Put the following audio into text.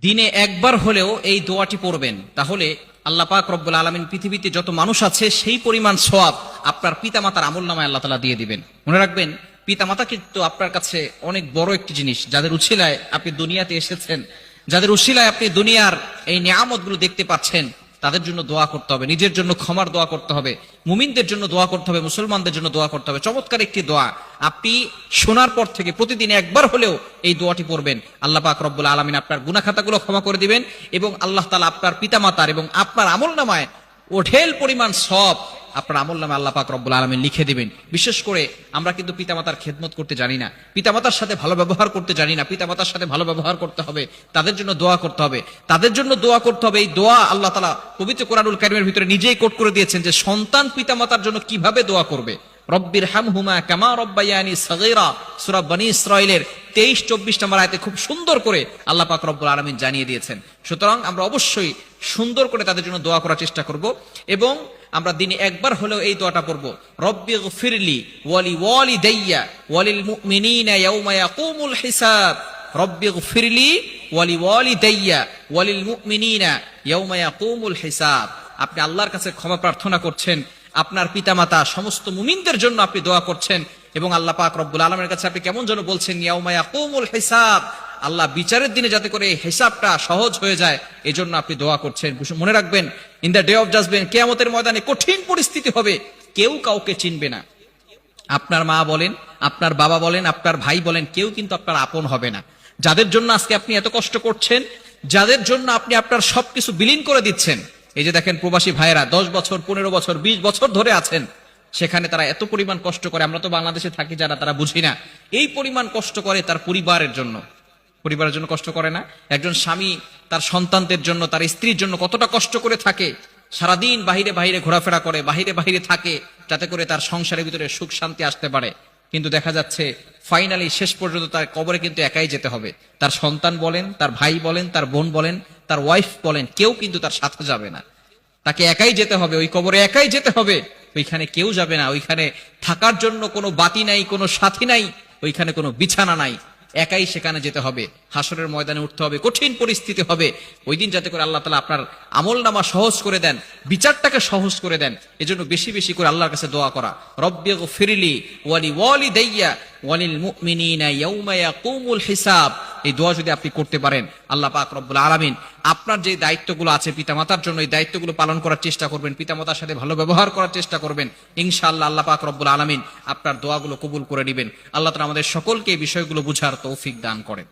দিনে একবার হলেও এই দোয়াটি পড়বেন, তাহলে আল্লাহ পাক রব্বুল আলামিন পৃথিবীতে যত মানুষ আছে সেই পরিমাণ সওয়াব আপনার পিতামাতার আমলনামায় আল্লাহ তাআলা দিয়ে দিবেন। মনে রাখবেন, পিতামাতা কিন্তু আপনার কাছে অনেক বড় একটি জিনিস, যাদের উছিলায় আপনি দুনিয়াতে এসেছেন, যাদের উছিলায় আপনি দুনিয়ার এই নিয়ামতগুলো দেখতে পাচ্ছেন, তাদের জন্য দোয়া করতে হবে, নিজের জন্য ক্ষমার দোয়া করতে হবে, মুমিনদের জন্য দোয়া করতে হবে, মুসলমানদের জন্য দোয়া করতে হবে। চমৎকার একটি দোয়া, আপনি শোনার পর থেকে প্রতিদিন একবার হলেও এই দোয়াটি পড়বেন। আল্লাহ পাক রব্বুল আলামিন আপনার গুনাহ খাতাগুলো ক্ষমা করে দিবেন এবং আল্লাহ তাআলা আপনার পিতামাতার এবং আপনার আমলনামায় ওঢেল পরিমাণ সওয়াব আপনার আমলনামায় আল্লাহ পাক রব্বুল আলামিন লিখে দিবেন। বিশেষ করে আমরা কিন্তু পিতামাতার খেদমত করতে জানি না, পিতামাতার সাথে ভালো ব্যবহার করতে জানি না। পিতামাতার সাথে ভালো ব্যবহার করতে হবে, তাদের জন্য দোয়া করতে হবে, তাদের জন্য দোয়া করতে হবে। এই দোয়া আল্লাহ তাআলা পবিত্র কোরআনুল কারীমের ভিতরে নিজেই কোট করে দিয়েছেন যে সন্তান পিতামাতার জন্য কিভাবে দোয়া করবে। রব্বির হামহুমা কামা রব্বায়ানি সগীরা, সূরা বনী ইসরাঈলের 23-24 নম্বর আয়াতে খুব সুন্দর করে আল্লাহ পাক রব্বুল আলামিন জানিয়ে দিয়েছেন। সুতরাং আমরা অবশ্যই সুন্দর করে তাদের জন্য দোয়া করার চেষ্টা করব এবং আমরা দিনে একবার হলেও এই দোয়াটা পড়ব, রব্বিগফিরলি ওয়ালি ওয়ালিদাইয়া ওয়ালিল মুমিনিনা ইয়াউমা ইয়াকুমুল হিসাব। রব্বিগফিরলি ওয়ালি ওয়ালিদাইয়া ওয়ালিল মুমিনিনা ইয়াউমা ইয়াকুমুল হিসাব। আপনি আল্লাহর কাছে ক্ষমা প্রার্থনা করছেন, আপনার পিতামাতা সমস্ত মুমিনদের জন্য আপনি দোয়া করছেন এবং আল্লাহ পাক রব্বুল আলামিনের কাছে আপনি কেমন যেন বলছেন, ইয়াউমা ইয়াকুমুল হিসাব, আল্লাহ বিচারের দিনে যাতে করে হিসাবটা সহজ হয়ে যায় এজন্য আপনি দোয়া করছেন। মনে রাখবেন, in the day of judgement, কিয়ামতের ময়দানে কঠিন পরিস্থিতি হবে, কেউ কাউকে চিনবে না। আপনার মা বলেন, আপনার বাবা বলেন, আপনার ভাই বলেন, কেউ কিন্তু আপনার আপন হবে না। যাদের জন্য আজকে আপনি এত কষ্ট করছেন, যাদের জন্য আপনি আপনার সবকিছু বিলীন করে দিচ্ছেন, এই যে দেখেন প্রবাসী ভাইয়েরা 10 বছর 15 বছর 20 বছর ধরে আছেন, সেখানে তারা এত পরিমাণ কষ্ট করে, আমরা তো বাংলাদেশে থাকি যারা, তারা বুঝি না এই পরিমাণ কষ্ট করে তার পরিবারের জন্য। পরিবারের জন্য কষ্ট করে না? একজন স্বামী তার সন্তানদের জন্য, তার স্ত্রীর জন্য কতটা কষ্ট করে থাকে, সারাদিন বাহিরে বাহিরে ঘোরাফেরা করে, বাহিরে বাহিরে থাকে যাতে করে তার সংসারের ভিতরে সুখ শান্তি আসতে পারে। কিন্তু দেখা যাচ্ছে ফাইনালি শেষ পর্যন্ত তার কবরে কিন্তু একাই যেতে হবে। তার সন্তান বলেন, তার ভাই বলেন, তার বোন বলেন, তার ওয়াইফ বলেন, কেউ কিন্তু তার সাথে যাবে না। তাকে একাই যেতে হবে, ওই কবরে একাই যেতে হবে। ওইখানে কেউ যাবে না, ওইখানে থাকার জন্য কোনো বাতি নাই, কোনো সাথী নাই, ওইখানে কোনো বিছানা নাই, একাই সেখানে যেতে হবে। হাসরের ময়দানে উঠতে হবে, কঠিন পরিস্থিতি হবে। ওই দিন যাতে করে আল্লাহ তাআলা আপনার আমলনামা সহজ করে দেন, বিচারটাকে সহজ করে দেন, এজন্য বেশি বেশি করে আল্লাহর কাছে দোয়া করা, রব্বিগফিরলি ওয়ালি ওয়ালিদাইয়া ওয়ালিল মুমিনিনা ইয়াউমা ইয়াকুমুল হিসাব। এই দোয়া যদি আপনি করতে পারেন, আল্লাহ পাক রব্বুল আলামিন আপনার যে দায়িত্বগুলো আছে পিতামাতার জন্য, এই দায়িত্বগুলো পালন করার চেষ্টা করবেন, পিতামাতার সাথে ভালো ব্যবহার করার চেষ্টা করবেন, ইনশাআল্লাহ আল্লাহ পাক রব্বুল আলামিন আপনার দোয়াগুলো কবুল করে নেবেন। আল্লাহ তাআলা আমাদের সকলকে এই বিষয়গুলো বুঝার তৌফিক দান করেন।